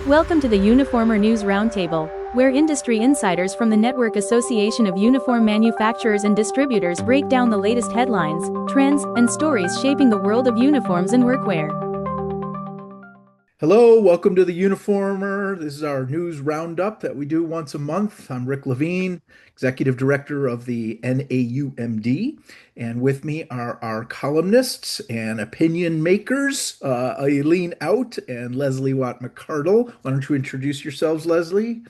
Welcome to the Uniformer News Roundtable, where industry insiders from the Network Association of Uniform Manufacturers and Distributors break down the latest headlines, trends, and stories shaping the world of uniforms and workwear. Hello, welcome to the Uniformer. This is our news roundup that we do once a month. I'm Rick Levine, Executive Director of the NAUMD, and with me are our columnists and opinion makers, Eileen Out and Leslie Watt-McArdle. Why don't you introduce yourselves, Leslie?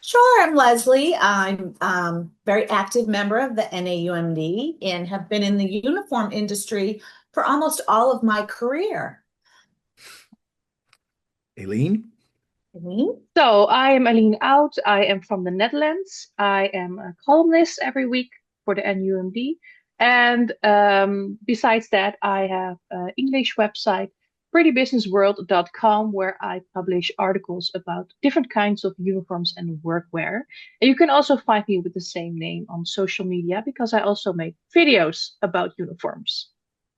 Sure, I'm Leslie. I'm very active member of the NAUMD and have been in the uniform industry for almost all of my career. Eileen? Mhm. So I am Eileen Out. I am from the Netherlands. I am a columnist every week for the NUMD. And besides that, I have an English website, prettybusinessworld.com, where I publish articles about different kinds of uniforms and workwear. And you can also find me with the same name on social media because I also make videos about uniforms.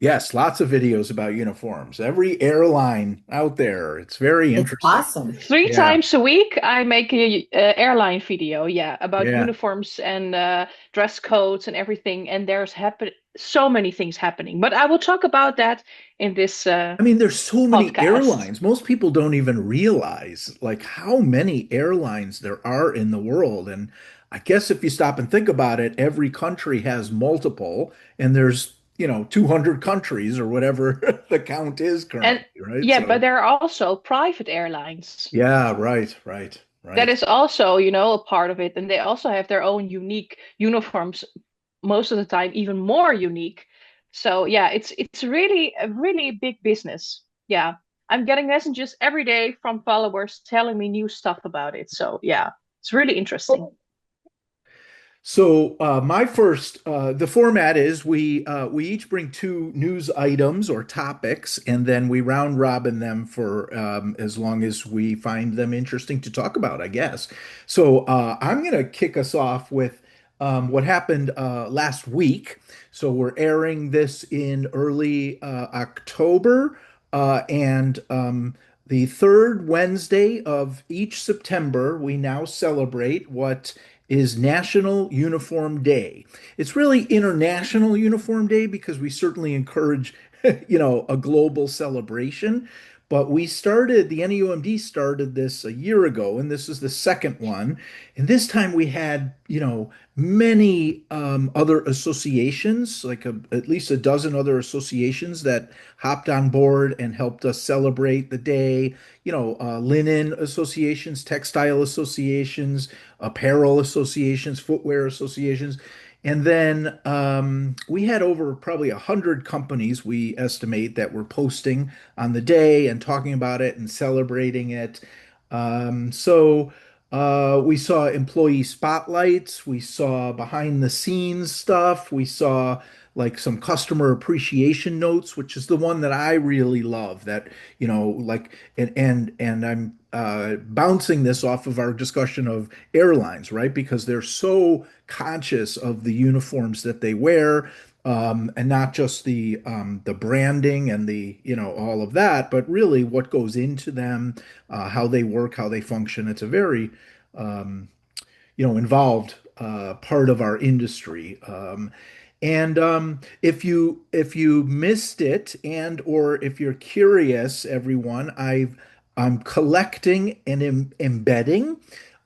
Yes, lots of videos about uniforms. Every airline out there. It's very It's interesting. awesome. Three Yeah, times a week, I make a airline video, yeah, about yeah. uniforms and dress codes and everything. And there's happen so many things happening. But I will talk about that in this I mean, there's so many podcast. airlines. Most people don't even realize like how many airlines there are in the world. And I guess if you stop and think about it, every country has multiple, and there's, 200 countries or whatever the count is And currently, right? yeah, but So, there are also private airlines. yeah, right, right, That right. is also, a part of it. And they also have their own unique uniforms, most of the time, even more unique. So yeah, it's really a really big business. Yeah. I'm getting messages every day from followers telling me new stuff about it. So yeah, it's really interesting. So the format is we each bring two news items or topics, and then we round robin them for as long as we find them interesting to talk about, I guess. So I'm gonna kick us off with what happened last week. So we're airing this in early October, and the third Wednesday of each September, we now celebrate what is National Uniform Day. It's really International Uniform Day because we certainly encourage, a global celebration. But the NUMD started this a year ago, and this is the second one. And this time we had, many other associations, at least a dozen other associations that hopped on board and helped us celebrate the day. Linen associations, textile associations, apparel associations, footwear associations. And then we had over probably 100 companies, we estimate, that were posting on the day and talking about it and celebrating it. We saw employee spotlights, we saw behind the scenes stuff, we saw like some customer appreciation notes, which is the one that I really love. That and I'm bouncing this off of our discussion of airlines, right? Because they're so conscious of the uniforms that they wear, and not just the branding and all of that, but really what goes into them, how they work, how they function. It's a very um, involved part of our industry. And if you missed it, and or if you're curious, everyone, I'm collecting and embedding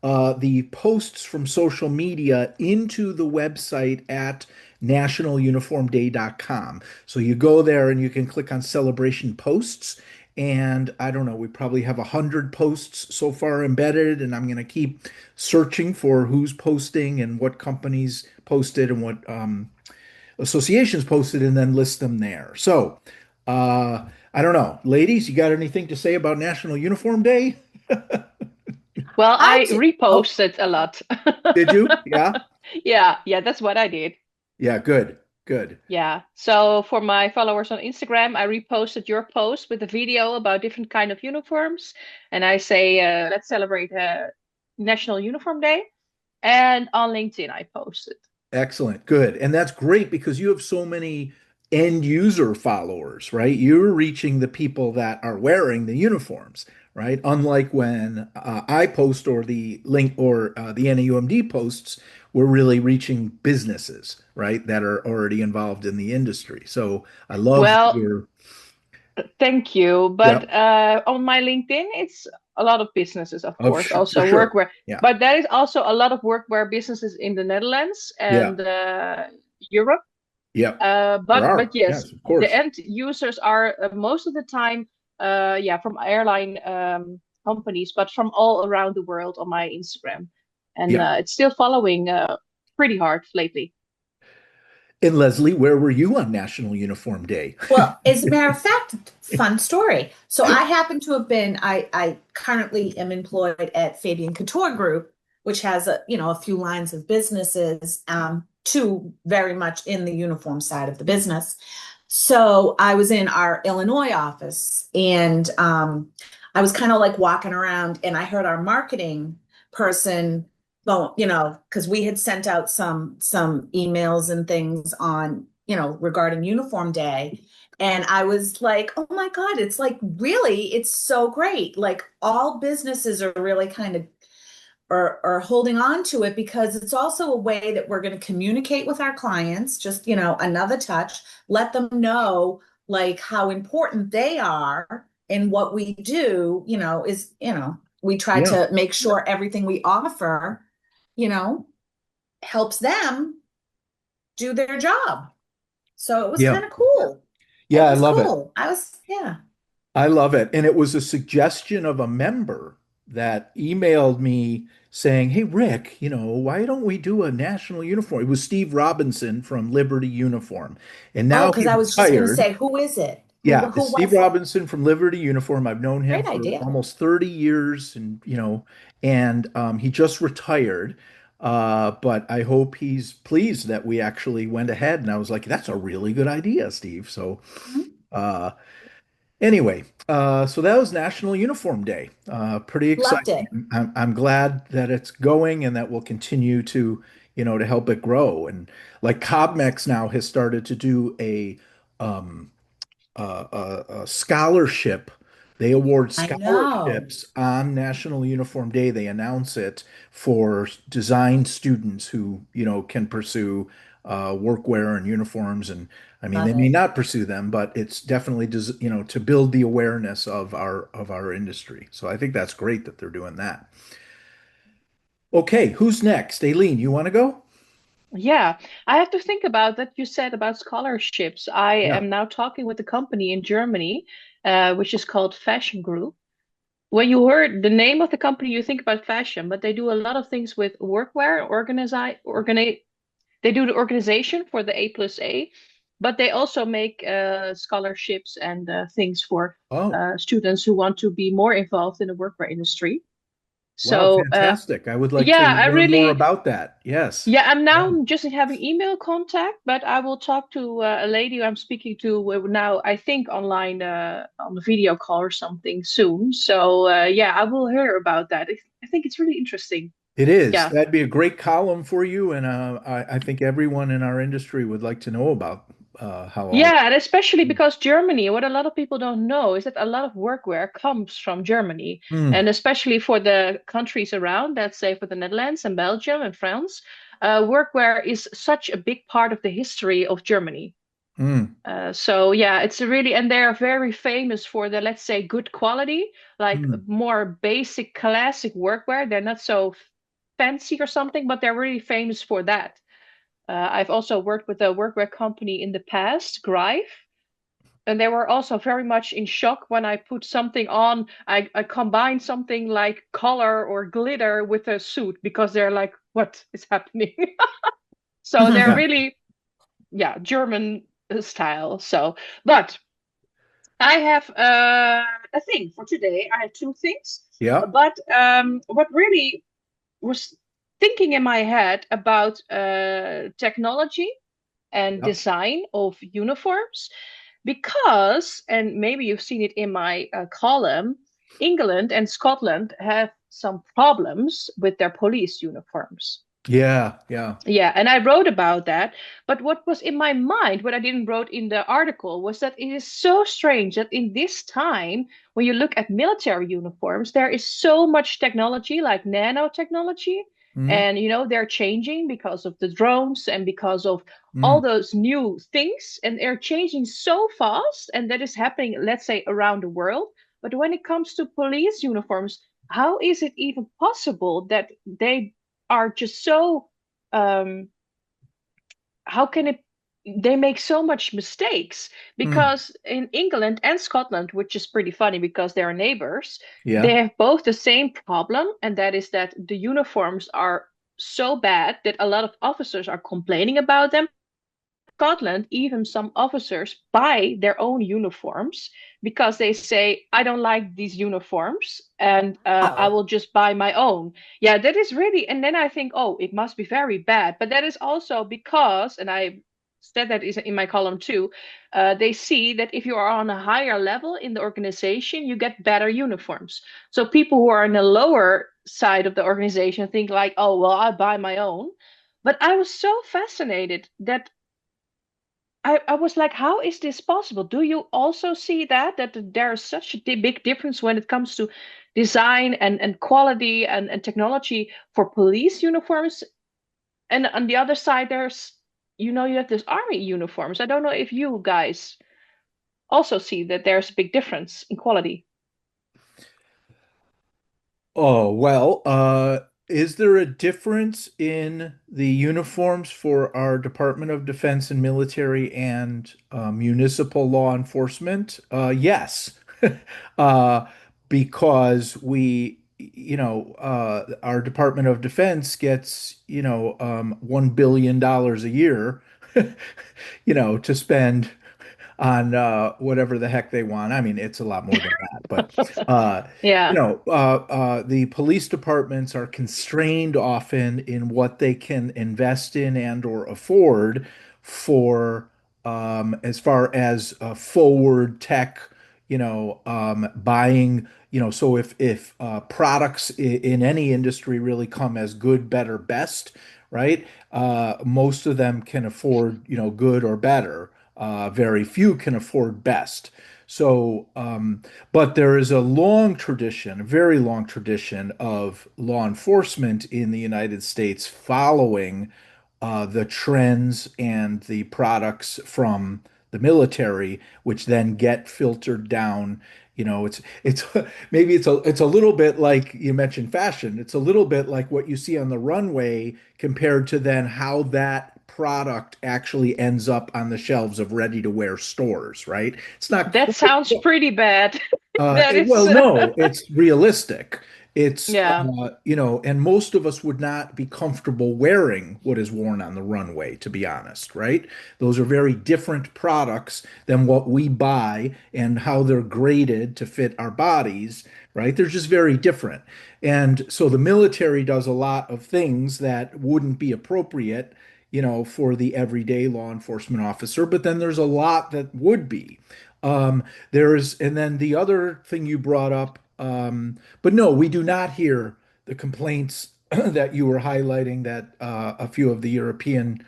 the posts from social media into the website at nationaluniformday.com. So you go there and you can click on celebration posts. And I don't know, we probably have 100 posts so far embedded, and I'm going to keep searching for who's posting and what companies posted and what associations posted, and then list them there. So I don't know, ladies, you got anything to say about National Uniform Day? Well, I I do. Oh, reposted a lot. Did you? Yeah. Yeah, that's what I did. Yeah. Good. Good. Yeah. So for my followers on Instagram, I reposted your post with a video about different kind of uniforms, and I say, let's celebrate National Uniform Day. And on LinkedIn, I posted. Excellent. Good. And that's great because you have so many end user followers, right? You're reaching the people that are wearing the uniforms, right? Unlike when I post or the link or the NAUMD posts, we're really reaching businesses, right, that are already involved in the industry. So I love Well, your, thank you. But yep. on my LinkedIn, it's a lot of businesses, of Oh, course, for also sure. workwear. Yeah. But there is also a lot of workwear businesses in the Netherlands Yeah. and Europe. Yeah. There But are. yes, Yes, of the course. end users are most of the time, yeah, from airline companies, but from all around the world on my Instagram, and Yeah. it's still following pretty hard lately. And Leslie, where were you on National Uniform Day? Well, as a matter of fact, fun story. So I happen to have been, I currently am employed at Fabian Couture Group, which has a few lines of businesses, two very much in the uniform side of the business. So I was in our Illinois office and I was kind of like walking around and I heard our marketing person going, because we had sent out some emails and things on, regarding uniform day. And I was like, oh my God, it's like really, it's so great. Like all businesses are really kind of or holding on to it because it's also a way that we're going to communicate with our clients, just, another touch, let them know like how important they are and what we do, is, we try Yeah. to make sure everything we offer, you know, helps them do their job. So it was Yeah. kind of cool. Yeah, It I was love it. cool. Yeah. I love it. And it was a suggestion of a member that emailed me saying, "Hey, Rick, why don't we do a national uniform?" It was Steve Robinson from Liberty Uniform. And Oh, now because he I was just going to retired. say, who is it? Who Yeah, it's who Steve was it? Robinson from Liberty Uniform. I've known him Great for idea. almost 30 years and he just retired. But I hope he's pleased that we actually went ahead. And I was like, that's a really good idea, Steve. So, Mhm. uh, anyway, so that was National Uniform Day. Pretty Loved exciting. it. I'm glad that it's going and that we'll continue to help it grow. And like Cobmex now has started to do um, a scholarship. They award I know. scholarships on National Uniform Day. They announce it for design students who can pursue workwear and uniforms. And I mean, they Love may it. not pursue them, but it's definitely to build the awareness of our industry. So I think that's great that they're doing that. Okay, who's next? Aileen, you want to go? Yeah, I have to think about that you said about scholarships. I Yeah. am now talking with a company in Germany, which is called Fashion Group. When you heard the name of the company, you think about fashion, but they do a lot of things with workwear, they do the organization for the A plus A, but they also make scholarships and things for Oh, students who want to be more involved in the workwear industry. wow, So fantastic. I would like to yeah, I learn more really, about that. Yes. yeah, I'm Yeah. now just having email contact, but I will talk to a lady who I'm speaking to now, I think online on a video call or something soon. So yeah, I will hear about that. I think it's really interesting. It is. Yeah. That'd be a great column for you, and I think everyone in our industry would like to know about how all. Yeah, and especially because Germany, what a lot of people don't know is that a lot of workwear comes from Germany. Mm, And especially for the countries around, let's say for the Netherlands and Belgium and France, workwear is such a big part of the history of Germany. mm, So yeah, it's a really, and they're very famous for the, let's say, good quality, like mm. more basic classic workwear. They're not so fancy or something, but they're really famous for that. I've also worked with a workwear company in the past, Greif, and they were also very much in shock when I put something on. I combined something like color or glitter with a suit because they're like, what is happening? So they're Yeah, really, yeah, German style. So, but I have a thing for today. I have two things, yeah, but what really was thinking in my head about technology and yeah. design of uniforms because, and maybe you've seen it in my column, England and Scotland have some problems with their police uniforms. Yeah, yeah. Yeah, and I wrote about that. But what was in my mind, what I didn't wrote in the article, was that it is so strange that in this time, when you look at military uniforms, there is so much technology, like nanotechnology, Mm, and they're changing because of the drones and because of all mm, those new things, and they're changing so fast, and that is happening, let's say, around the world. But when it comes to police uniforms, how is it even possible that they are just so um how can it they make so much mistakes? mm. Because in England and Scotland, which is pretty funny because they're neighbors, they Yeah. have both the same problem, and that is that the uniforms are so bad that a lot of officers are complaining about them. Scotland, even some officers buy their own uniforms because they say, I don't like these uniforms and I Oh, will just buy my own. Yeah, that is really, and then I think, oh, it must be very bad. But that is also because, and I said that is in my column too, they see that if you are on a higher level in the organization, you get better uniforms. So people who are in the lower side of the organization think like, oh, well, I buy my own. But I was so fascinated that I was like, how is this possible? Do you also see that there is such a big difference when it comes to design and quality and technology for police uniforms? And on the other side, you have this army uniforms. I don't know if you guys also see that there's a big difference in quality. Oh, well, is there a difference in the uniforms for our Department of Defense and military and municipal law enforcement? Yes. Uh, because our Department of Defense gets, $1 billion a year, to spend on whatever the heck they want. I mean, it's a lot more than that, but Yeah, the police departments are constrained often in what they can invest in and or afford for as far as forward tech, buying. So if products in any industry really come as good, better, best, right? Most of them can afford, good or better. Very few can afford best. So, but there is a long tradition, a very long tradition of law enforcement in the United States following the trends and the products from the military, which then get filtered down. It's maybe it's a little bit like you mentioned fashion. It's a little bit like what you see on the runway compared to then how that product actually ends up on the shelves of ready-to-wear stores, right? It's not that quite. sounds pretty bad. That is, Well, no, it's realistic. It's, yeah. and most of us would not be comfortable wearing what is worn on the runway, to be honest, right? Those are very different products than what we buy and how they're graded to fit our bodies, right? They're just very different. And so the military does a lot of things that wouldn't be appropriate, for the everyday law enforcement officer, but then there's a lot that would be. And then the other thing you brought up, but no, we do not hear the complaints that you were highlighting that a few of the European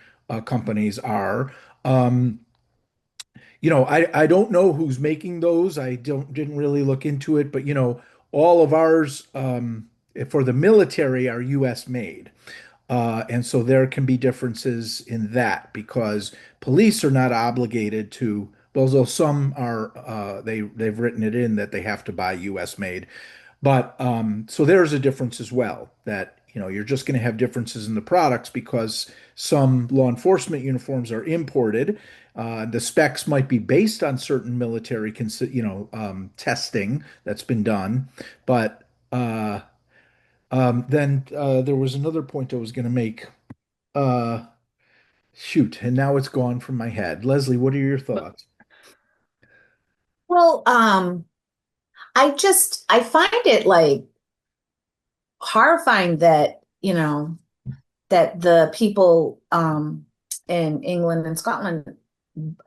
companies are. Um, I don't know who's making those. I didn't really look into it, but all of ours for the military are U.S. made. And so there can be differences in that because police are not obligated to, although some are, they've written it in that they have to buy U.S. made. But so there's a difference as well that you're just going to have differences in the products because some law enforcement uniforms are imported. The specs might be based on certain military, testing that's been done, but then there was another point I was going to make. Uh, Shoot, and now it's gone from my head. Leslie, what are your thoughts? well, I find it like horrifying that, that the people in England and Scotland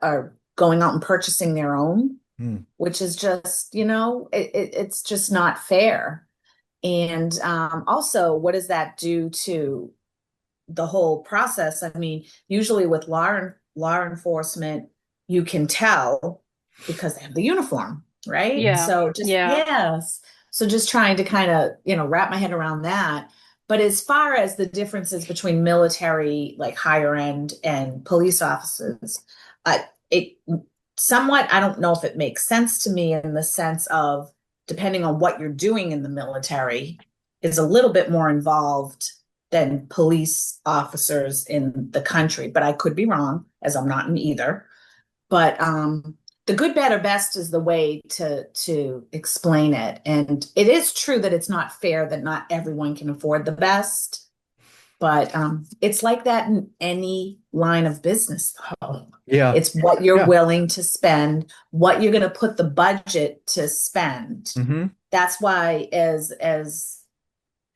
are going out and purchasing their own, Hmm. which is just, it's just not fair. And also, what does that do to the whole process. I mean, usually with law enforcement, you can tell because they have the uniform, right? Yeah. So just Yeah. yes. So just trying to kind of, wrap my head around that. But as far as the differences between military, like higher end, and police officers, it somewhat, I don't know if it makes sense to me in the sense of depending on what you're doing in the military is a little bit more involved than police officers in the country. But I could be wrong, as I'm not in either. But the good, better, best is the way to explain it. And it is true that it's not fair that not everyone can afford the best. But it's like that in any line of business, though. Yeah. It's what you're Yeah. willing to spend, what you're going to put the budget to spend. Mm-hmm. That's why, as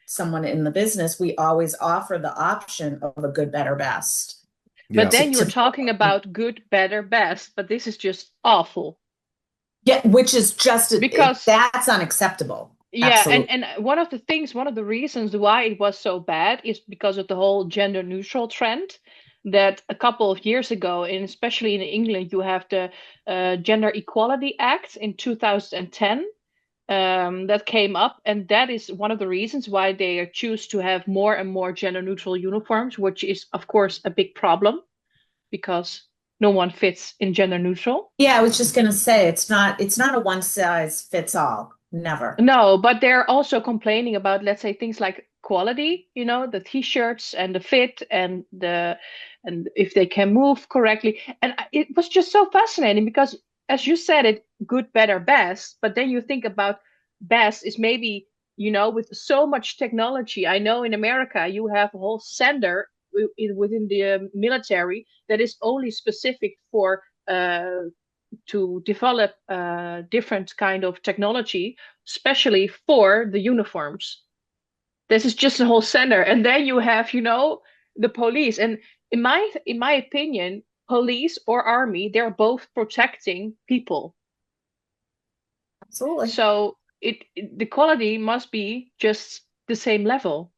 someone in the business, we always offer the option of a good, better, best. Yeah. But then you're talking about good, better, best, but this is just awful. Yeah, which is just Because that's unacceptable. yeah, Absolutely. and one of the reasons why it was so bad is because of the whole gender neutral trend that a couple of years ago, and especially in England, you have the Gender Equality Act in 2010 that came up, and that is one of the reasons why they choose to have more and more gender neutral uniforms, which is of course a big problem because no one fits in gender neutral. Yeah, I was just gonna say it's not a one size fits all. Never. No, but they're also complaining about, let's say, things like quality, the t-shirts and the fit and if they can move correctly. And it was just so fascinating because, as you said, it good, better, best. But then you think about best is maybe, with so much technology. I know in America you have a whole center within the military that is only specific for to develop different kind of technology, especially for the uniforms. This is just a whole center, and then you have, the police. And in my opinion, police or army, they're both protecting people. Absolutely. So the quality must be just the same level.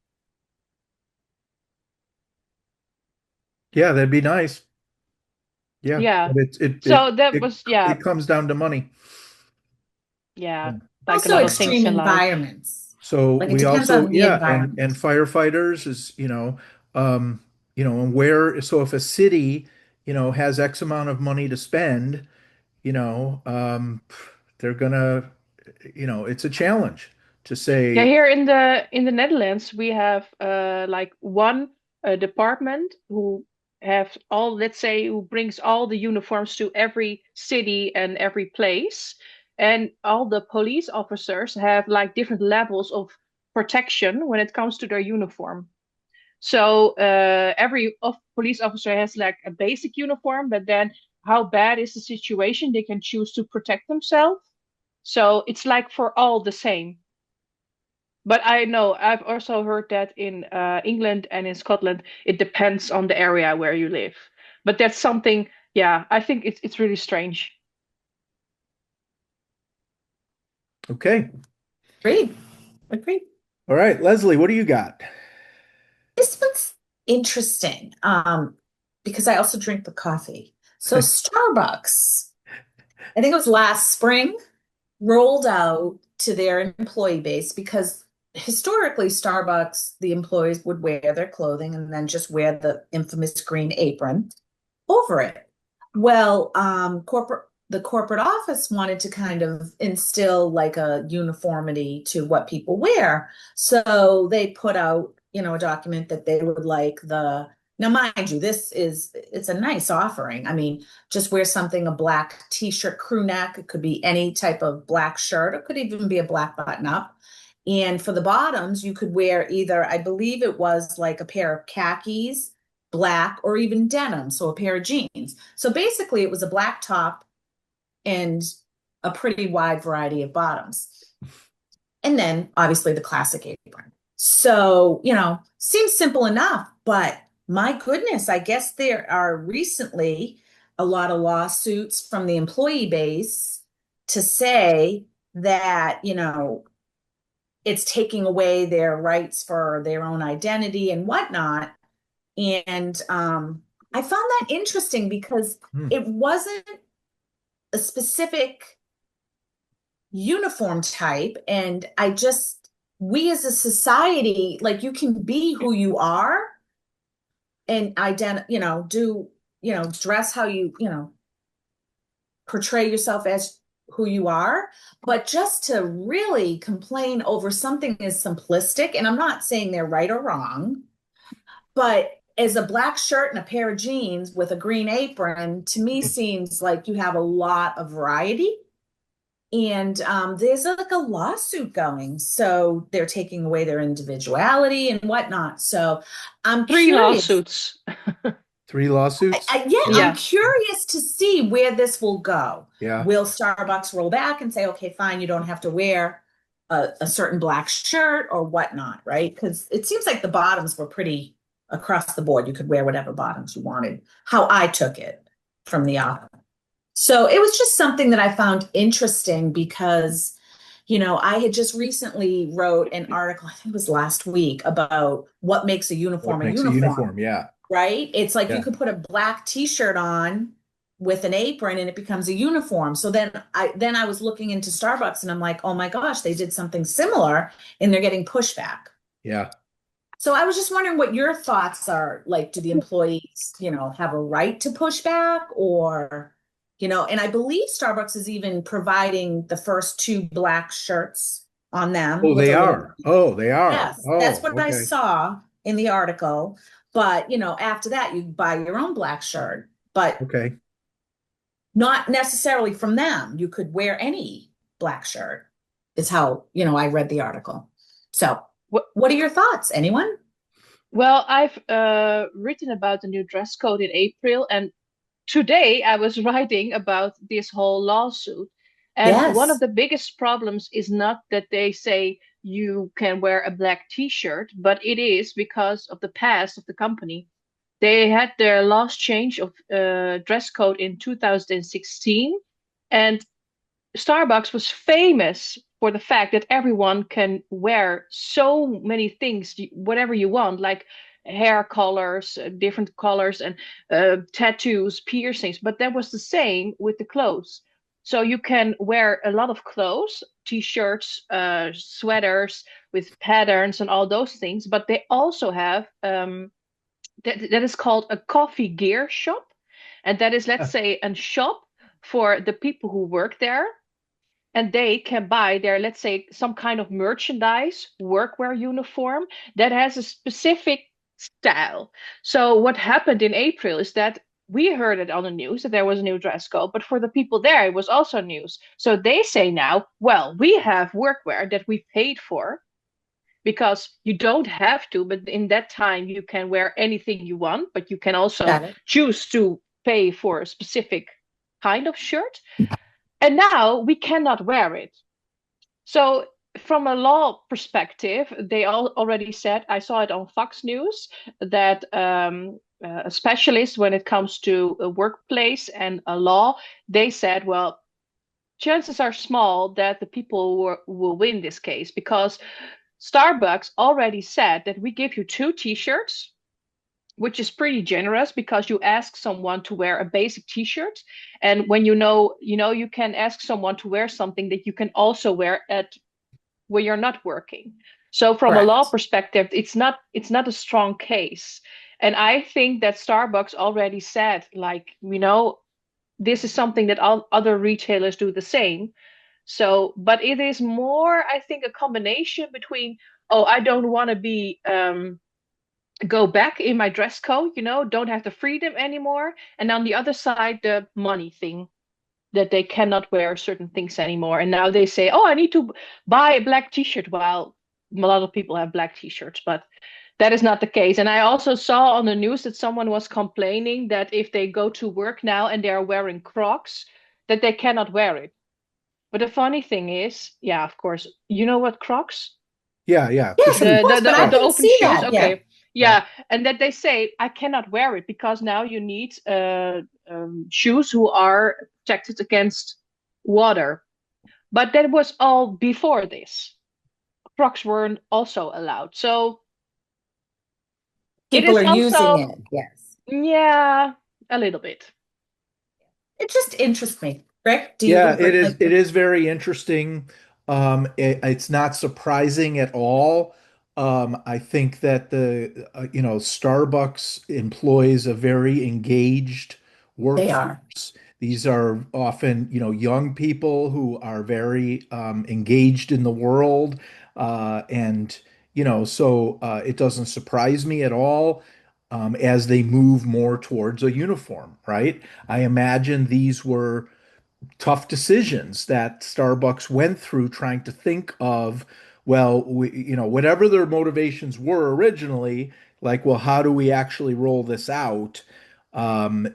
Yeah, that'd be nice. Yeah. Yeah. But So that was, it comes down to money. yeah, Yeah. like a Also lot of things extreme in life. environments. So Like it we depends also, on the yeah, and environment. firefighters is, um, and so if a city, has X amount of money to spend, you know, um, they're gonna, it's a challenge to Yeah, say, here in the Netherlands, we have like one department who have all, let's say, who brings all the uniforms to every city and every place, and all the police officers have like different levels of protection when it comes to their uniform. So every police officer has like a basic uniform, but then how bad is the situation, they can choose to protect themselves. So it's like for all the same. But I know I've also heard that in England and in Scotland, it depends on the area where you live. But that's something, yeah, I think it's really strange. okay, Agreed. Agreed. all right, Leslie, what do you got? This one's interesting because I also drink the coffee. So Starbucks, I think it was last spring, rolled out to their employee base because historically Starbucks, the employees would wear their clothing and then just wear the infamous green apron over it. Well, the corporate office wanted to kind of instill like a uniformity to what people wear. So they put out, a document that they would like now mind you, it's a nice offering. I mean, just wear something, a black t-shirt crew neck. It could be any type of black shirt. It could even be a black button up. And for the bottoms, you could wear either, I believe it was like a pair of khakis, black, or even denim, so a pair of jeans. So basically, it was a black top and a pretty wide variety of bottoms. And then obviously the classic apron. So, seems simple enough, but my goodness, I guess there are recently a lot of lawsuits from the employee base to say that, it's taking away their rights for their own identity and whatnot. And I found that interesting because it wasn't a specific uniform type. And we as a society, like you can be who you are and dress how portray yourself as who you are. But just to really complain over something as simplistic, and I'm not saying they're right or wrong, but as a black shirt and a pair of jeans with a green apron, to me seems like you have a lot of variety. And there's like a lawsuit going. So they're taking away their individuality and whatnot. So I'm Three curious. lawsuits. 3 lawsuits? I'm curious to see where this will go. Yeah. Will Starbucks roll back and say, okay, fine, you don't have to wear a certain black shirt or whatnot, right? Because it seems like the bottoms were pretty across the board. You could wear whatever bottoms you wanted, how I took it from the author. So it was just something that I found interesting because, I had just recently wrote an article, I think it was last week, about what makes a uniform What a makes a uniform. uniform? Yeah. Right? It's like you Yeah. could put a black t-shirt on with an apron and it becomes a uniform. So then I was looking into Starbucks and I'm like, oh my gosh, they did something similar and they're getting pushback. Yeah. So I was just wondering what your thoughts are. Like, do the employees, have a right to push back or, and I believe Starbucks is even providing the first 2 black shirts on them. Oh, with they a little- are. Oh, they are. Yes, that's Oh, what I okay. saw in the article. But, after that, you buy your own black shirt, but Okay. not necessarily from them. You could wear any black shirt, is how, I read the article. So, what are your thoughts? Anyone? Well, I've written about the new dress code in April, and today I was writing about this whole lawsuit. And one of Yes. the biggest problems is not that they say you can wear a black t-shirt, but it is because of the past of the company. They had their last change of dress code in 2016, and Starbucks was famous for the fact that everyone can wear so many things, whatever you want, like hair colors, different colors, and tattoos, piercings. But that was the same with the clothes. So you can wear a lot of clothes, t-shirts, sweaters with patterns and all those things. But they also have that is called a coffee gear shop. And that is, let's say, a shop for the people who work there, and they can buy their, let's say, some kind of merchandise, workwear uniform that has a specific style. So what happened in April is that we heard it on the news that there was a new dress code, but for the people there, it was also news. So they say now, well, we have workwear that we paid for because you don't have to, but in that time you can wear anything you want, but you can also choose to pay for a specific kind of shirt. And now we cannot wear it. So from a law perspective, they already said, I saw it on Fox News, that a specialist when it comes to a workplace and a law, they said, well, chances are small that the people will win this case because Starbucks already said that we give you 2 t-shirts, which is pretty generous because you ask someone to wear a basic t-shirt, and when you can ask someone to wear something that you can also wear at where you're not working. So from a law perspective, it's not a strong case. And I think that Starbucks already said, like, this is something that all other retailers do the same. So, but it is more, I think, a combination between, oh, I don't want to be go back in my dress code, don't have the freedom anymore. And on the other side, the money thing, that they cannot wear certain things anymore. And now they say, oh, I need to buy a black t-shirt. Well, a lot of people have black t-shirts, but that is not the case. And I also saw on the news that someone was complaining that if they go to work now and they are wearing Crocs, that they cannot wear it. But the funny thing is, yeah, of course, you know what Crocs? Yeah, yeah. Yes, The of shoes. course, but I The didn't open see shoes. that. Okay. Yeah. Yeah. And that they say I cannot wear it because now you need shoes who are protected against water. But that was all before this. Crocs weren't also allowed. So It People is are using also, it. Yes. yeah, a little bit. It just interests me. Rick, do you Yeah, it agree? is. Like, It is very interesting. It's not surprising at all. I think that Starbucks employs a very engaged they are. workforce. These are often, young people who are very engaged in the world, and so it doesn't surprise me at all as they move more towards a uniform, right? I imagine these were tough decisions that Starbucks went through trying to think of, well, whatever their motivations were originally, like, well, how do we actually roll this out? And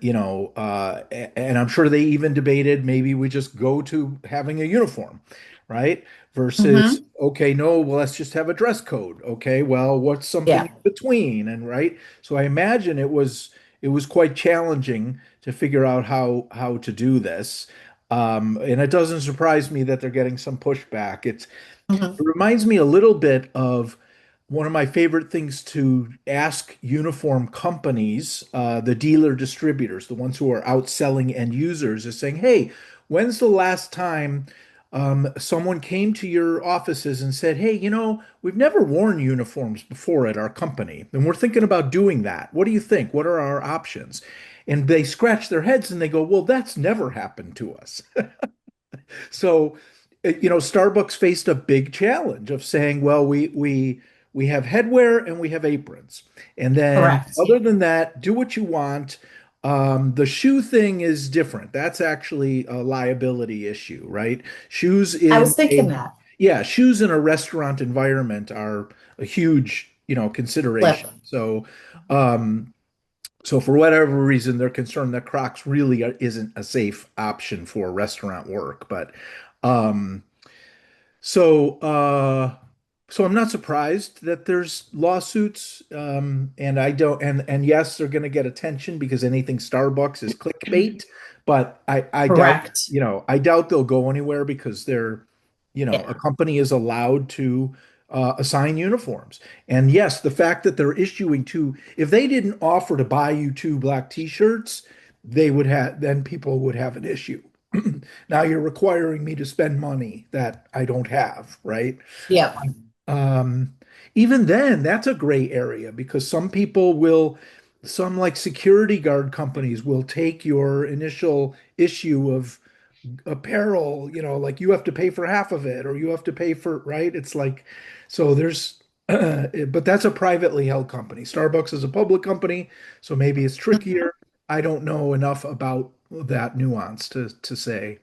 I'm sure they even debated maybe we just go to having a uniform, right? Versus, Hmm. okay, no, well, let's just have a dress code. Okay, well, what's something Yeah. in between? And right. So I imagine it was quite challenging to figure out how to do this. And it doesn't surprise me that they're getting some pushback. It Hmm. reminds me a little bit of one of my favorite things to ask uniform companies, the dealer distributors, the ones who are outselling end users, is saying, hey, when's the last time someone came to your offices and said, hey, we've never worn uniforms before at our company, and we're thinking about doing that. What do you think? What are our options? And they scratch their heads and they go, well, that's never happened to us. So, Starbucks faced a big challenge of saying, well, we have headwear and we have aprons. And then Correct. other than that, do what you want. The shoe thing is different. That's actually a liability issue, right? Shoes I in was thinking a that. Yeah, shoes in a restaurant environment are a huge, Flip. consideration. So for whatever reason, they're concerned that Crocs really isn't a safe option for restaurant work. But um, so so I'm not surprised that there's lawsuits. And I don't and yes, they're going to get attention because anything Starbucks is clickbait. But I doubt, Correct. I doubt they'll go anywhere because a Yeah. company is allowed to assign uniforms. And yes, the fact that they're issuing two, if they didn't offer to buy you two black t-shirts, then people would have an issue. Now you're requiring me to spend money that I don't have, right? Yep. Um, Even then, that's a gray area because some like security guard companies will take your initial issue of apparel, like you have to pay for half of it or you have to pay for, right? It's like, so but that's a privately held company. Starbucks is a public company, so maybe it's Mhm. trickier. I don't know enough about that nuance to say.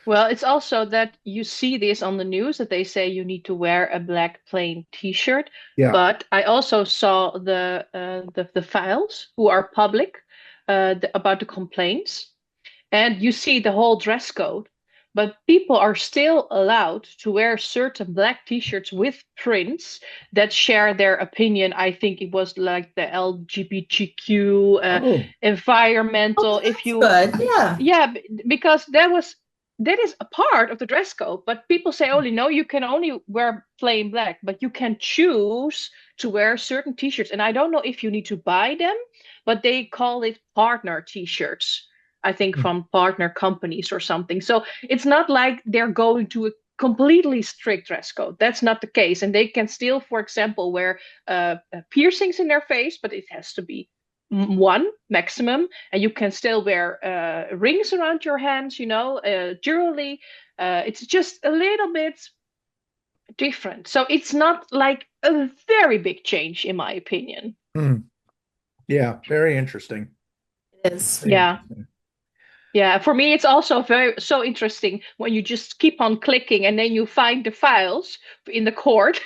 Well, it's also that you see this on the news that they say you need to wear a black plain t-shirt. Yeah. But I also saw the files who are public about the complaints, and you see the whole dress code. But people are still allowed to wear certain black t-shirts with prints that share their opinion. I think it was like the LGBTQ, Oh, environmental. Oh, If that's you good. Yeah. Yeah, because that is a part of the dress code, but people say only no, you can only wear plain black, but you can choose to wear certain t-shirts. And I don't know if you need to buy them, but they call it partner t-shirts, I think from partner companies or something. So it's not like they're going to a completely strict dress code. That's not the case. And they can still, for example, wear piercings in their face, but it has to be one maximum, and you can still wear rings around your hands, jewelry. It's just a little bit different. So it's not like a very big change, in my opinion. hmm. Yeah, very interesting. It is. Very Yeah. interesting. Yeah, for me, it's also very so interesting when you just keep on clicking and then you find the files in the court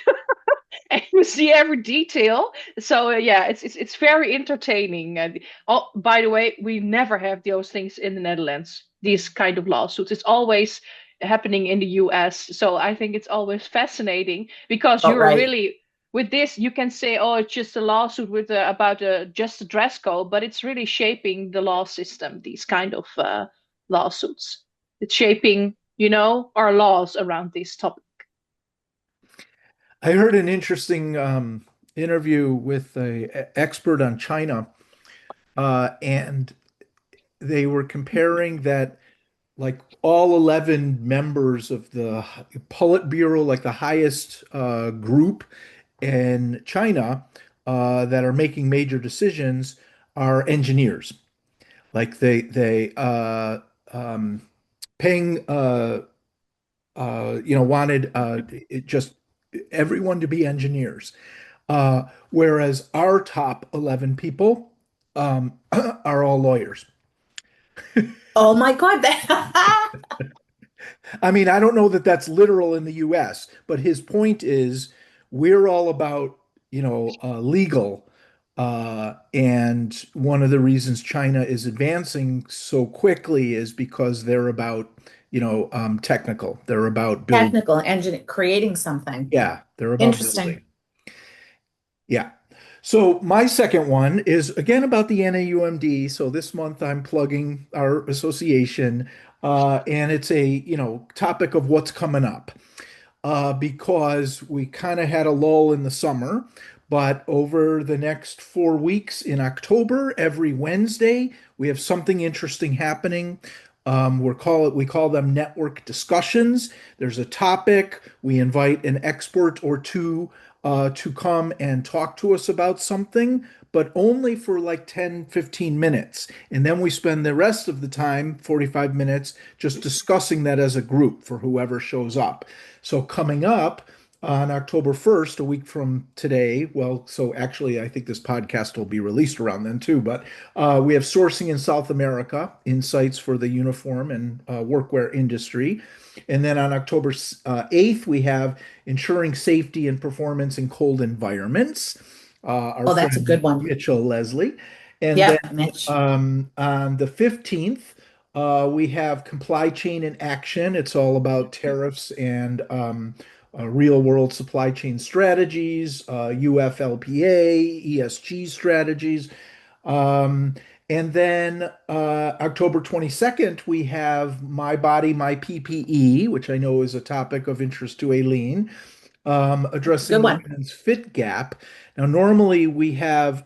and you see every detail. So yeah, it's very entertaining. And oh, by the way, we never have those things in the Netherlands. These kind of lawsuits. It's always happening in the US. So I think it's always fascinating because But you're right. really with this. You can say, oh, it's just a lawsuit with about just a dress code, but it's really shaping the law system. These kind of lawsuits. It's shaping, our laws around this topic. I heard an interesting interview with a expert on China, and they were comparing that like all 11 members of the Politburo, like the highest group in China that are making major decisions, are engineers. Like they paying wanted just everyone to be engineers. Whereas our top 11 people are all lawyers. Oh my God. I mean, I don't know that that's literal in the US, but his point is we're all about, legal. And one of the reasons China is advancing so quickly is because they're about, technical. They're about building. Technical engineer creating something. Yeah, they're about Interesting. building. Yeah. So my second one is again about the NAUMD. So this month I'm plugging our association, and it's a topic of what's coming up, because we kind of had a lull in the summer, but over the next 4 weeks in October, every Wednesday we have something interesting happening. We call them network discussions. There's a topic. We invite an expert or two to come and talk to us about something, but only for like 10, 15 minutes. And then we spend the rest of the time, 45 minutes, just discussing that as a group for whoever shows up. So coming up on October 1st, a week from today, well, so actually, I think this podcast will be released around then too, but we have sourcing in South America, insights for the uniform and workwear industry. And then on October 8th, we have ensuring safety and performance in cold environments. Our Oh, that's a friend good one. Mitchell Leslie. And then Yep, Mitch. on the 15th, we have Comply Chain in Action. It's all about tariffs and real world supply chain strategies, UFLPA, ESG strategies. And then October 22nd, we have My Body, My PPE, which I know is a topic of interest to Aileen, addressing Good the one. women's fit gap. Now, normally we have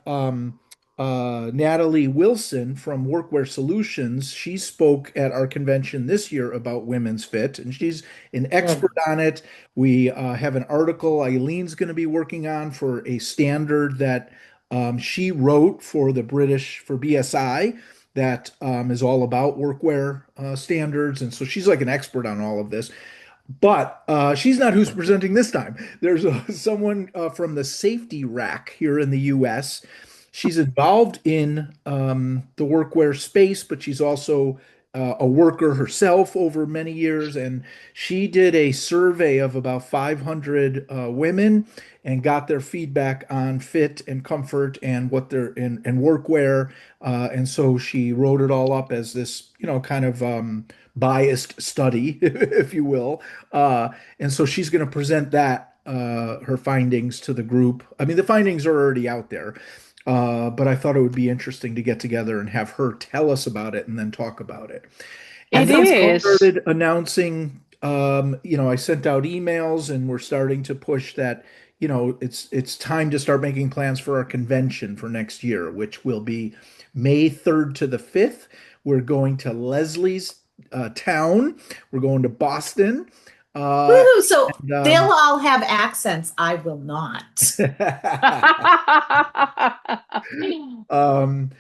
Natalie Wilson from Workwear Solutions. She spoke at our convention this year about women's fit, and she's an expert Good. on it. We have an article Eileen's going to be working on for a standard that she wrote for for BSI that is all about workwear standards. And so she's like an expert on all of this. But she's not who's presenting this time. There's someone from the safety rack here in the US. She's involved in the workwear space, but she's also a worker herself over many years. And she did a survey of about 500 women and got their feedback on fit and comfort and what they're in and workwear. And so she wrote it all up as this, kind of biased study, if you will. And so she's going to present her findings to the group. I mean, the findings are already out there, but I thought it would be interesting to get together and have her tell us about it and then talk about it. And It then we is. started announcing, I sent out emails and we're starting to push that, it's time to start making plans for our convention for next year, which will be May 3rd to the 5th. We're going to Leslie's town. We're going to Boston. Woohoo! So And, they'll all have accents. I will not. um,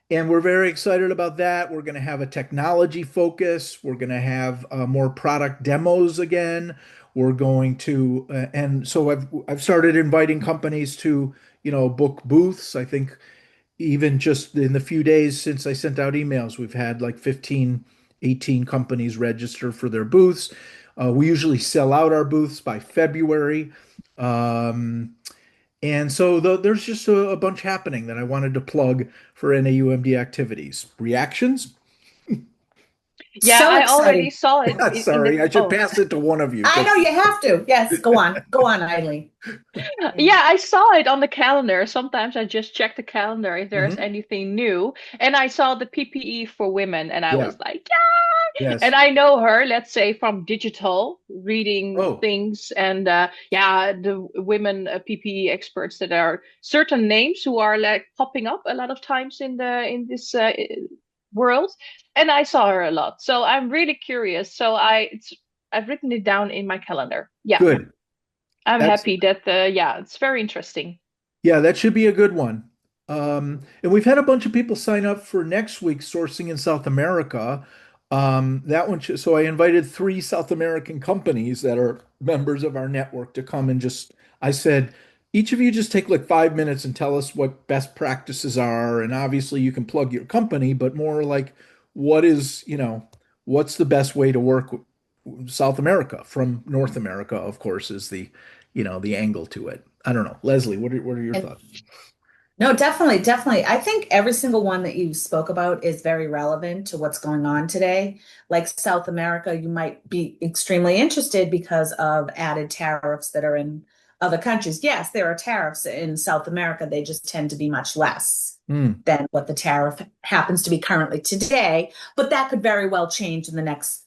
and we're very excited about that. We're going to have a technology focus. We're going to have more product demos again. We're going to, and so I've started inviting companies to, book booths. I think even just in the few days since I sent out emails, we've had like 15, 18 companies register for their booths. We usually sell out our booths by February. And so there's just a bunch happening that I wanted to plug for NAUMD activities. Reactions? Yeah, So I already exciting. saw it in Sorry, the I should oh. pass it to one of you. I know you have to. Yes, go on. Go on, Eileen. Yeah, I saw it on the calendar. Sometimes I just check the calendar if there's Mhm. anything new. And I saw the PPE for women and I Yeah. was like, yeah. Yes. And I know her, let's say, from digital, reading Oh, things, and yeah, the women PPE experts that are certain names who are like popping up a lot of times in this world, and I saw her a lot. So I'm really curious. So I've written it down in my calendar. Yeah, good. I'm That's happy that yeah, it's very interesting. Yeah, that should be a good one. And we've had a bunch of people sign up for next week's Sourcing in South America. That one, so I invited three South American companies that are members of our network to come and I said, each of you just take like 5 minutes and tell us what best practices are. And obviously you can plug your company, but more like what's the best way to work with South America from North America, of course, is the angle to it. I don't know. Leslie, what are your And thoughts? no, definitely, definitely. I think every single one that you spoke about is very relevant to what's going on today. Like South America, you might be extremely interested because of added tariffs that are in other countries. Yes, there are tariffs in South America. They just tend to be much less Hmm, than what the tariff happens to be currently today. But that could very well change in the next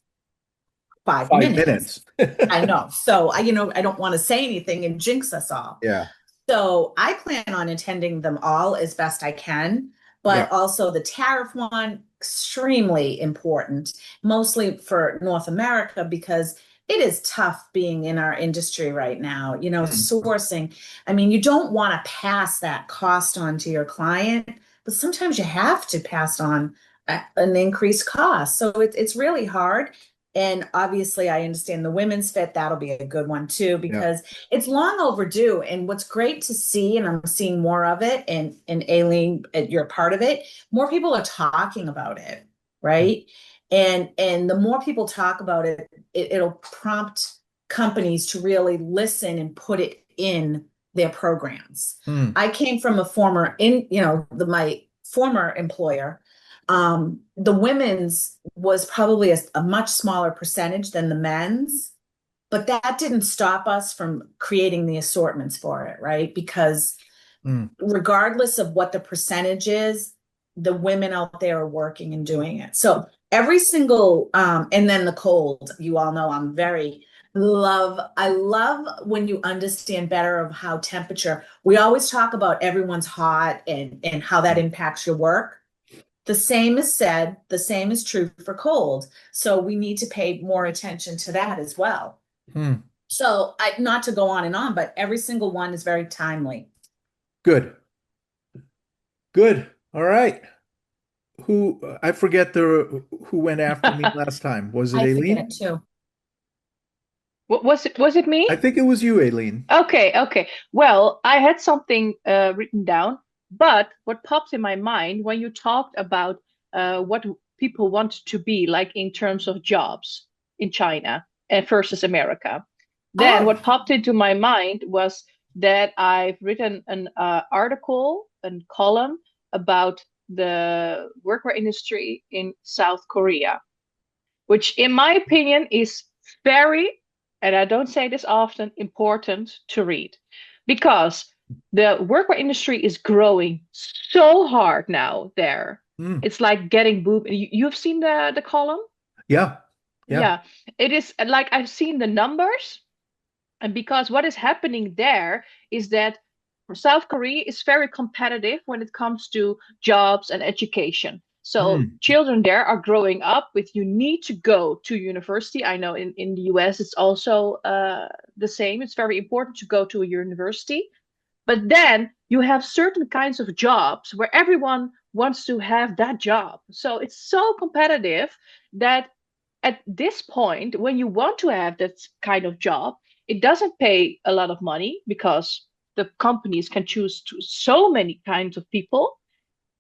five 5 minutes. minutes. I know. So I don't want to say anything and jinx us all. Yeah. So I plan on attending them all as best I can, Yeah. but also the tariff one, extremely important, mostly for North America, because it is tough being in our industry right now, Hmm, sourcing. I mean, you don't want to pass that cost on to your client, but sometimes you have to pass on an increased cost. So it's really hard. And obviously, I understand the women's fit. That'll be a good one too, yeah. because it's long overdue. And what's great to see, and I'm seeing more of it, and Aileen, you're a part of it, more people are talking about it, right? And the more people talk about it, it'll prompt companies to really listen and put it in their programs. Hmm, I came from a former my former employer. The women's was probably a much smaller percentage than the men's, but that didn't stop us from creating the assortments for it, right? Because hmm. regardless of what the percentage is, the women out there are working and doing it. So every single, and then the cold, you all know I love when you understand better of how temperature, we always talk about everyone's hot and how that impacts your work. The same is said, the same is true for cold. So we need to pay more attention to that as well. Hmm. So not to go on and on, but every single one is very timely. Good. Good. All right. I forget who went after me last time. Was it I forget Aileen? too. Was it me? I think it was you, Aileen. Okay, okay. Well, I had something written down, but what popped in my mind when you talked about what people want to be like in terms of jobs in China and versus America, then Oh, what popped into my mind was that I've written an article and column about the workwear industry in South Korea, which in my opinion is very, and I don't say this often, important to read because the workwear industry is growing so hard now there. Hmm. It's like getting boom. You've seen the column? Yeah. Yeah. Yeah. It is like I've seen the numbers, and because what is happening there is that South Korea is very competitive when it comes to jobs and education. So Hmm. children there are growing up with you need to go to university. I know in the US it's also the same. It's very important to go to a university. But then you have certain kinds of jobs where everyone wants to have that job. So it's so competitive that at this point, when you want to have that kind of job, it doesn't pay a lot of money because the companies can choose to so many kinds of people.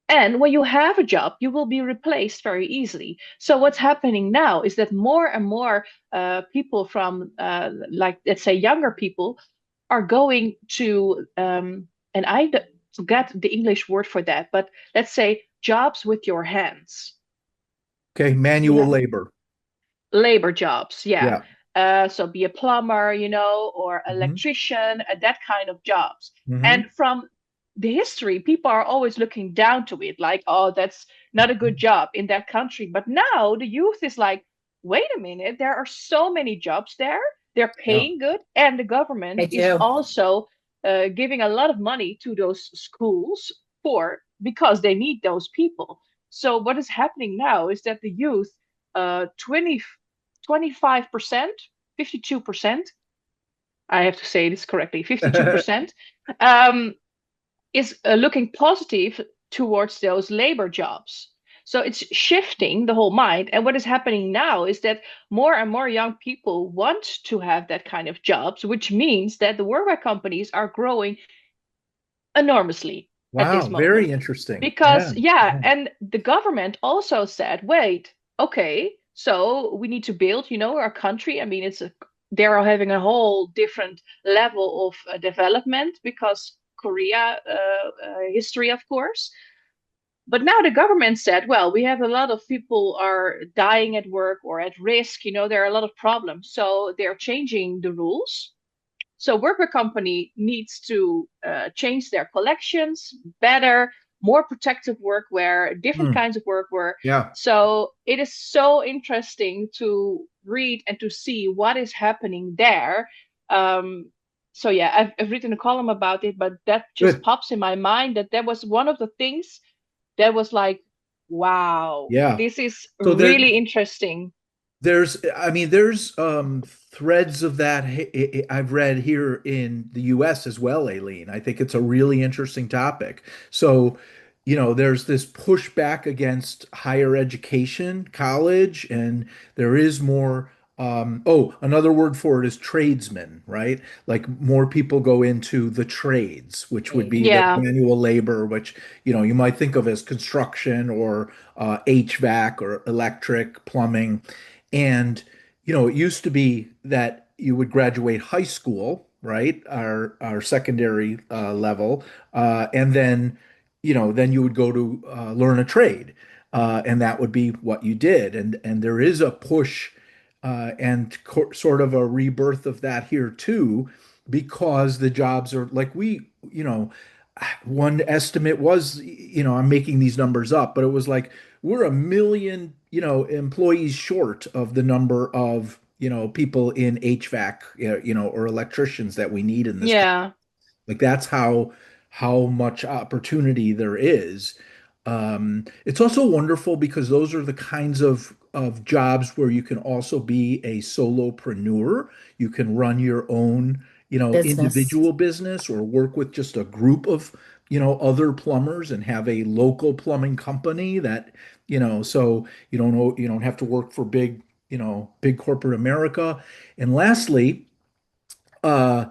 And when you have a job, you will be replaced very easily. So what's happening now is that more and more people from, like, let's say, younger people are going to, and forget the English word for that, but let's say jobs with your hands. Okay. Manual yeah. labor. Labor jobs, yeah. Yeah. So be a plumber, or Hmm. electrician, that kind of jobs. Hmm. And from the history, people are always looking down to it, like, oh, that's not a good job in that country. But now the youth is like, wait a minute, there are so many jobs there. They're Yeah. paying good, and the government They is do. also giving a lot of money to those schools because they need those people. So what is happening now is that the youth, 25%, 52%, I have to say this correctly, 52%, um, is looking positive towards those labor jobs. So it's shifting the whole mind. And what is happening now is that more and more young people want to have that kind of jobs, which means that the workwear companies are growing enormously at Wow, this moment. very interesting. Because, Yeah. yeah, Yeah. and the government also said, wait, okay, so we need to build, our country. I mean, they're having a whole different level of development because Korea history, of course. But now the government said, well, we have a lot of people are dying at work or at risk. There are a lot of problems. So they're changing the rules. So workwear company needs to change their collections better, more protective workwear, different Hmm. kinds of workwear. Yeah. So it is so interesting to read and to see what is happening there. Um, so yeah, I've written a column about it, but that just Good. pops in my mind that was one of the things that was like, wow, Yeah. this is So really interesting. there's threads of that I've read here in the US as well, Aileen. I think it's a really interesting topic. So, there's this pushback against higher education, college, and there is more another word for it is tradesmen, right? Like more people go into the trades, which would be the Yeah, manual labor, which, you might think of as construction or HVAC or electric, plumbing. And, it used to be that you would graduate high school, right? Our secondary level, and then you would go to learn a trade, and that would be what you did. And there is a push and sort of a rebirth of that here too, because the jobs are like one estimate was, I'm making these numbers up, but it was like we're a million, employees short of the number of, people in HVAC, or electricians that we need in this country. yeah. Like that's how much opportunity there is. It's also wonderful because those are the kinds of jobs where you can also be a solopreneur. You can run your own, Business. individual business or work with just a group of, other plumbers and have a local plumbing company that, so you don't have to work for big corporate America. And lastly, uh,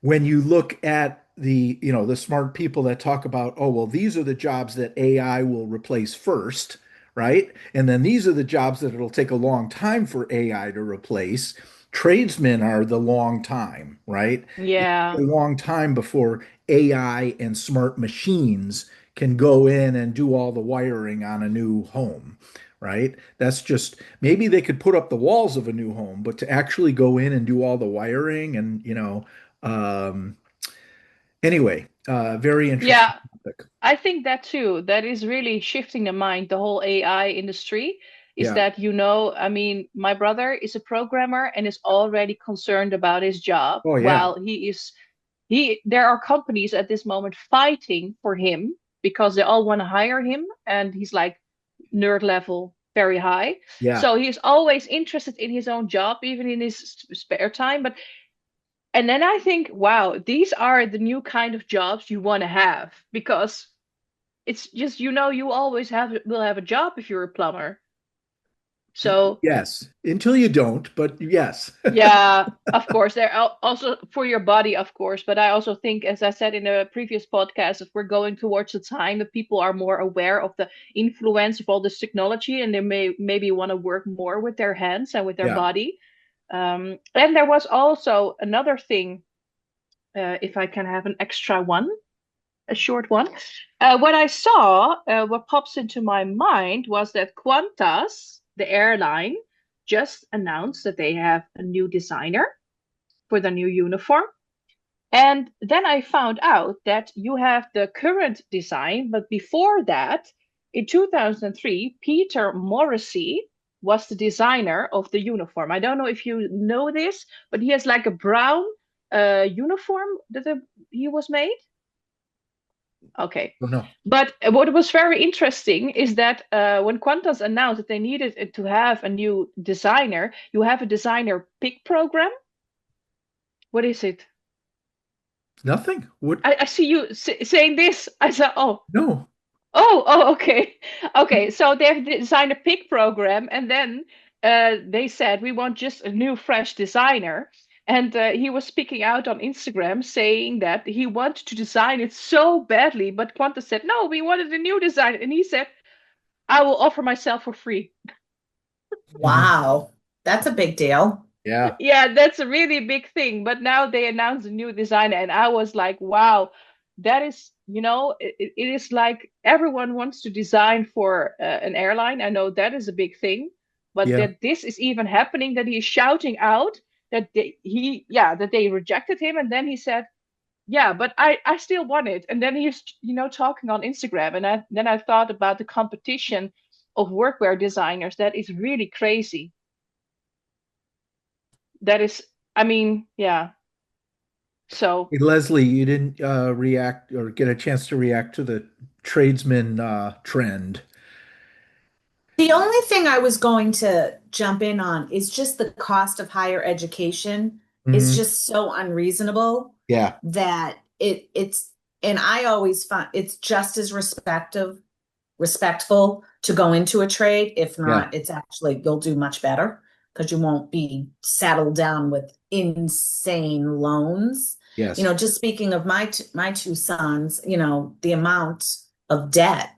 when you look at the smart people that talk about, oh, well, these are the jobs that AI will replace first, right? And then these are the jobs that it'll take a long time for AI to replace. Tradesmen are the long time, right? It's a Yeah. long time before AI and smart machines can go in and do all the wiring on a new home, right? That's just maybe they could put up the walls of a new home, but to actually go in and do all the wiring and, um, anyway, very interesting Yeah, topic. I think that too. That is really shifting the mind, the whole AI industry. Is Yeah. that, I mean, my brother is a programmer and is already concerned about his job Oh, yeah. while there are companies at this moment fighting for him because they all want to hire him and he's like nerd level very high. Yeah. So he's always interested in his own job, even in his spare time. And then I think, wow, these are the new kind of jobs you want to have because it's just, you always will have a job if you're a plumber. So, Yes. Until you don't, but yes. yeah, of course, also for your body, of course. But I also think, as I said in a previous podcast, that we're going towards a time that people are more aware of the influence of all this technology and they maybe want to work more with their hands and with their Yeah. body. And there was also another thing, if I can have an extra one, a short one. What I saw, what pops into my mind was that Qantas, the airline, just announced that they have a new designer for the new uniform. And then I found out that you have the current design, but before that, in 2003, Peter Morrissey, was the designer of the uniform. I don't know if you know this, but he has like a brown uniform that he was made. Okay. Oh, no. But what was very interesting is that when Qantas announced that they needed to have a new designer, you have a designer pick program. What is it? Nothing. What? I see you saying this. I said, oh. No. Oh, okay. Okay, so they have designed a pick program, and then they said, we want just a new, fresh designer. And he was speaking out on Instagram saying that he wanted to design it so badly, but Qantas said, no, we wanted a new design. And he said, I will offer myself for free. Wow, that's a big deal. Yeah. Yeah, that's a really big thing. But now they announced a new designer, and I was like, wow, that is, it is like everyone wants to design for an airline. I know that is a big thing, but Yeah. that this is even happening, that he is shouting out that that they rejected him, and then he said, yeah, but I still want it. And then he's, talking on Instagram, and then I thought about the competition of workwear designers. That is really crazy. That is, I mean, yeah. So Hey, Leslie, you didn't react or get a chance to react to the tradesman trend. The only thing I was going to jump in on is just the cost of higher education is Mhm. just so unreasonable Yeah. that it's and I always find it's just as respectful to go into a trade. If Yeah. not, it's actually you'll do much better because you won't be saddled down with insane loans. Yes. Just speaking of my two sons, the amount of debt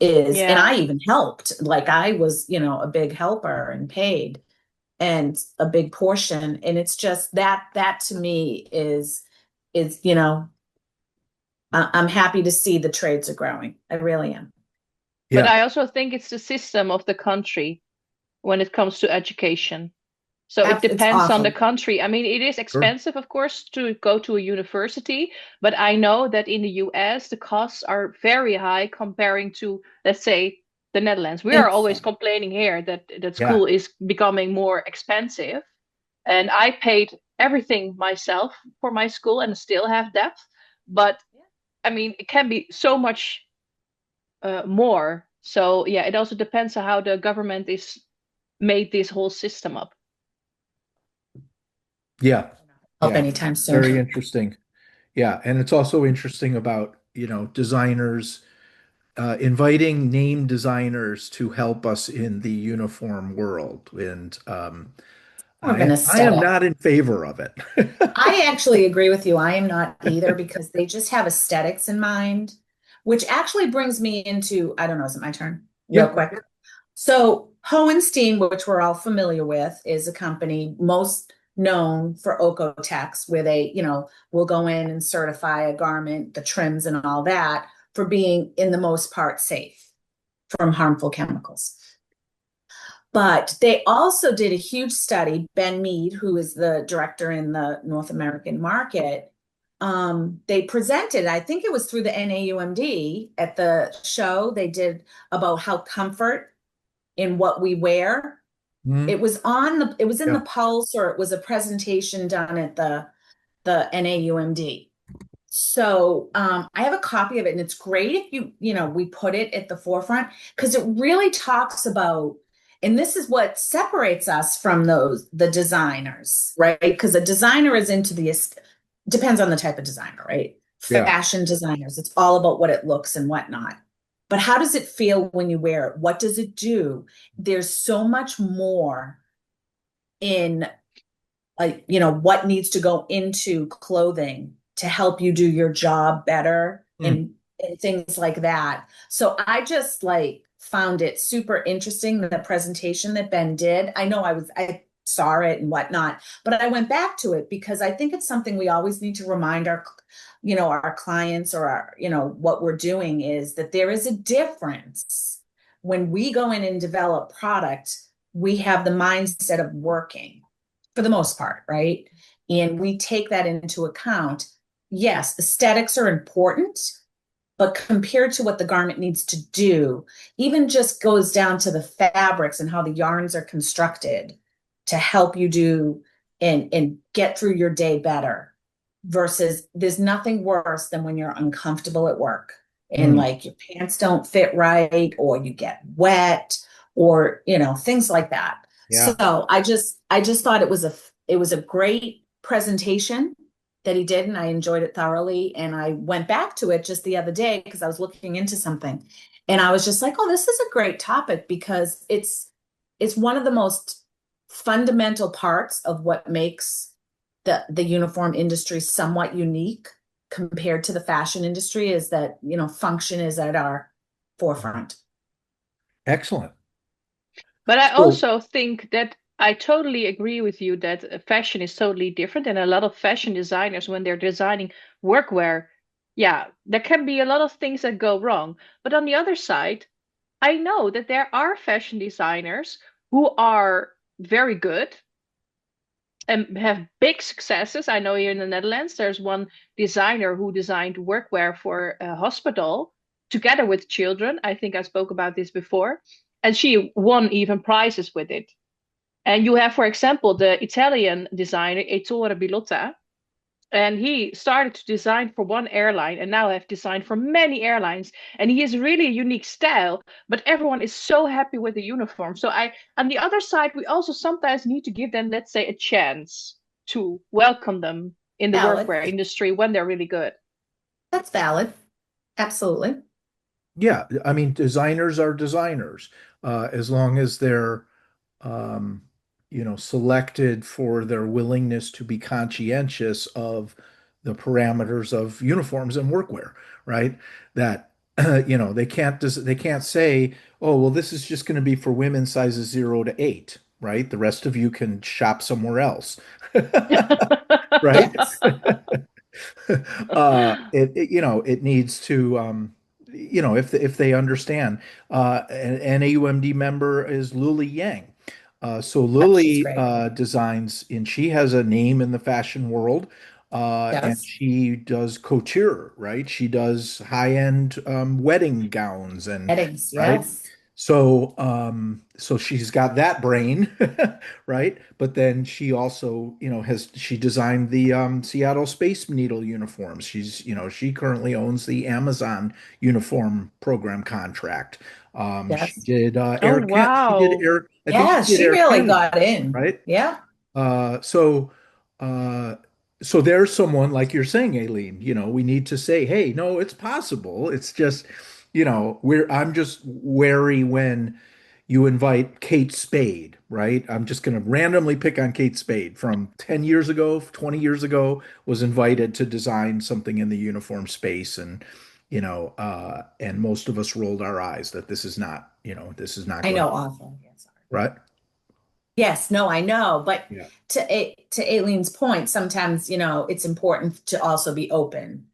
is, and yeah. I even helped, like I was, a big helper and paid and a big portion. And it's just that to me is, I'm happy to see the trades are growing. I really am. But Yeah. I also think it's the system of the country when it comes to education. So it It's depends on the awful. country. I mean, it is Sure. expensive, of course, to go to a university, but I know that in the US, the costs are very high comparing to, let's say, the Netherlands. We are always Insane. complaining here that Yeah. school is becoming more expensive. And I paid everything myself for my school and still have debt. But I mean, it can be so much more. So yeah, it also depends on how the government is made this whole system up. Yeah. Help Yeah. anytime soon. Very interesting. Yeah. And it's also interesting about, designers inviting name designers to help us in the uniform world. And More of an I am aesthetic. not in favor of it. I actually agree with you. I am not either because they just have aesthetics in mind, which actually brings me into, I don't know, is it my turn? Real Yeah. quick. So Hohenstein, which we're all familiar with, is a company most known for Okotex, where they, will go in and certify a garment, the trims and all that, for being in the most part safe from harmful chemicals. But they also did a huge study. Ben Mead, who is the director in the North American market, they presented, I think it was through the NAUMD at the show they did about how comfort in what we wear. Mhm. It was in the Yeah. Pulse, or it was a presentation done at the NAUMD. So I have a copy of it, and it's great if we put it at the forefront because it really talks about, and this is what separates us from the designers, right? Because a designer is into depends on the type of designer, right? Yeah. Fashion designers, it's all about what it looks and whatnot. But how does it feel when you wear it? What does it do? There's so much more in what needs to go into clothing to help you do your job better Mm. and things like that. So I just found it super interesting, the presentation that Ben did. I saw it and whatnot, but I went back to it because I think it's something we always need to remind our clients or what we're doing is that there is a difference when we go in and develop product. We have the mindset of working for the most part, right? And we take that into account. Yes, aesthetics are important, but compared to what the garment needs to do, even just goes down to the fabrics and how the yarns are constructed to help you do and get through your day better. Versus there's nothing worse than when you're uncomfortable at work and like your pants don't fit right, or you get wet, or things like that. Yeah. So I just thought it was a great presentation that he did, and I enjoyed it thoroughly. And I went back to it just the other day because I was looking into something, and I was just like, oh, this is a great topic, because it's one of the most fundamental parts of what makes the uniform industry somewhat unique compared to the fashion industry, is that function is at our forefront. Excellent. But I So, also think that I totally agree with you that fashion is totally different. And a lot of fashion designers, when they're designing workwear, yeah, there can be a lot of things that go wrong. But on the other side, I know that there are fashion designers who are very good and have big successes. I know here in the Netherlands, there's one designer who designed workwear for a hospital together with children. I think I spoke about this before. And she won even prizes with it. And you have, for example, the Italian designer Ettore Bilotta, and he started to design for one airline and now have designed for many airlines. And he has really a unique style, but everyone is so happy with the uniform. So on the other side, we also sometimes need to give them, let's say, a chance to welcome them in the Valid. workwear industry when they're really good. That's valid. Absolutely. yeah, I mean, designers are designers, as long as they're, um, selected for their willingness to be conscientious of the parameters of uniforms and workwear, right? That, they can't say, oh, well, this is just going to be for women sizes 0 to 8, right? The rest of you can shop somewhere else, right? Yes. It needs to, if they understand. An AUMD member is Lily Yang. So Yep, she's Lily great. designs, and she has a name in the fashion world, and Yes. she does couture, right? She does high-end wedding gowns, and Headings. right. Yes. So she's got that brain, right? But then she also, she designed the Seattle Space Needle uniforms. She currently owns the Amazon uniform program contract. She Yes. did Oh, She did wow. Air. I think Yeah, she did she Air really Canada, got in. right? Yeah. Uh, so, uh, so there's someone like you're saying, Aileen, we need to say, hey, no, it's possible. It's just, I'm just wary when you invite Kate Spade, right? I'm just going to randomly pick on Kate Spade from 10 years ago, 20 years ago, was invited to design something in the uniform space. And most of us rolled our eyes that this is not I going, know, awful. Yes. right? Yes, no, I know. But Yeah. to Aileen's point, sometimes, it's important to also be open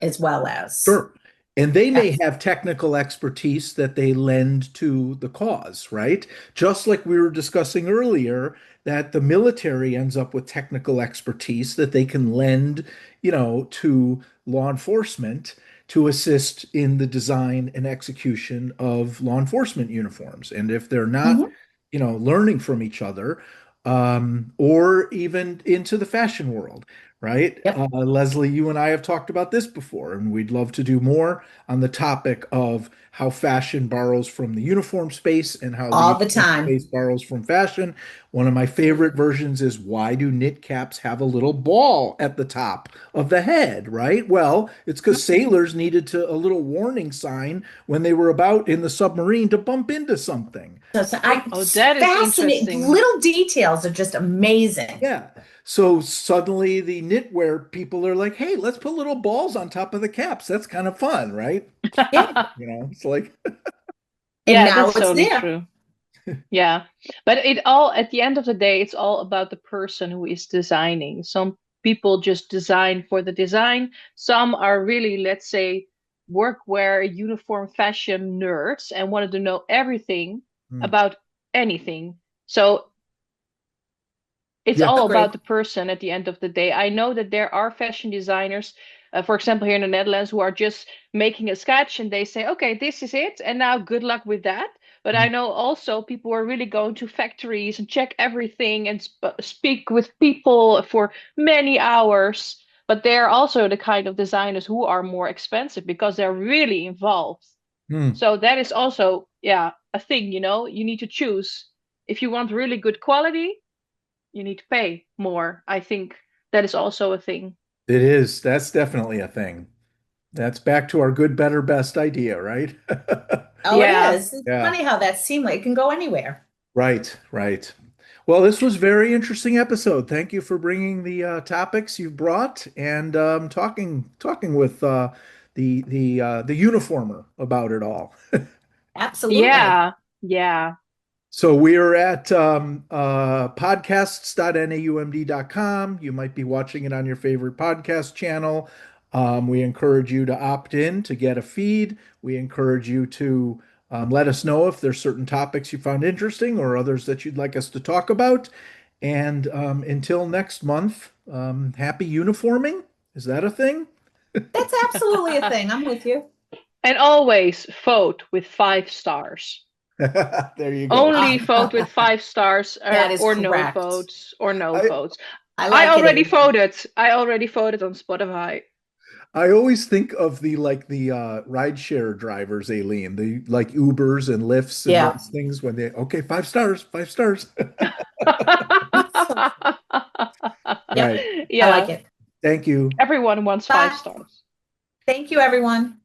as well as. Sure. And they may Yes. have technical expertise that they lend to the cause, right? Just like we were discussing earlier, that the military ends up with technical expertise that they can lend, to law enforcement to assist in the design and execution of law enforcement uniforms. And if they're not, Mhm. learning from each other, or even into the fashion world, right? Yep. Leslie, you and I have talked about this before, and we'd love to do more on the topic of how fashion borrows from the uniform space and how the All the uniform time. space borrows from fashion. One of my favorite versions is, why do knit caps have a little ball at the top of the head, right? Well, it's because sailors needed a little warning sign when they were about in the submarine to bump into something. So Oh, it's that is fascinating. interesting. Little details are just amazing. Yeah. So suddenly the knitwear people are like, hey, let's put little balls on top of the caps. That's kind of fun, right? Yeah. It's like, And Yeah, now that's it's totally there. true. Yeah. But at the end of the day, it's all about the person who is designing. Some people just design for the design. Some are really, let's say, workwear, uniform fashion nerds and wanted to know everything hmm, about anything. So it's yeah, all about Agreed. the person at the end of the day. I know that there are fashion designers for example, here in the Netherlands, who are just making a sketch and they say, okay, this is it, and now good luck with that. But I know also people are really going to factories and check everything and speak with people for many hours. But they're also the kind of designers who are more expensive because they're really involved. Mm. So that is also, yeah, a thing, you need to choose. If you want really good quality, you need to pay more. I think that is also a thing. It is. That's definitely a thing. That's back to our good, better, best idea, right? Oh, it Yeah. is. It's Yeah. funny how that seamless it can go anywhere. Right, right. Well, this was a very interesting episode. Thank you for bringing the topics you've brought and talking with the uniformer about it all. Absolutely. Yeah. Yeah. So we're at podcasts.naumd.com. You might be watching it on your favorite podcast channel. We encourage you to opt in to get a feed. We encourage you to let us know if there's certain topics you found interesting or others that you'd like us to talk about. And until next month, happy uniforming. Is that a thing? That's absolutely a thing. I'm with you. And always vote with 5 stars. There you go. Only vote with 5 stars, That is or no correct. votes or no I, votes. I I like it, already Amy. voted. I already voted on Spotify. I always think of the rideshare drivers, Aileen, the like Ubers and Lyfts and Yeah. those things when they okay, 5 stars, 5 stars. Yep. Right. I like Yeah. it. Thank you. Everyone wants five Bye. stars. Thank you, everyone.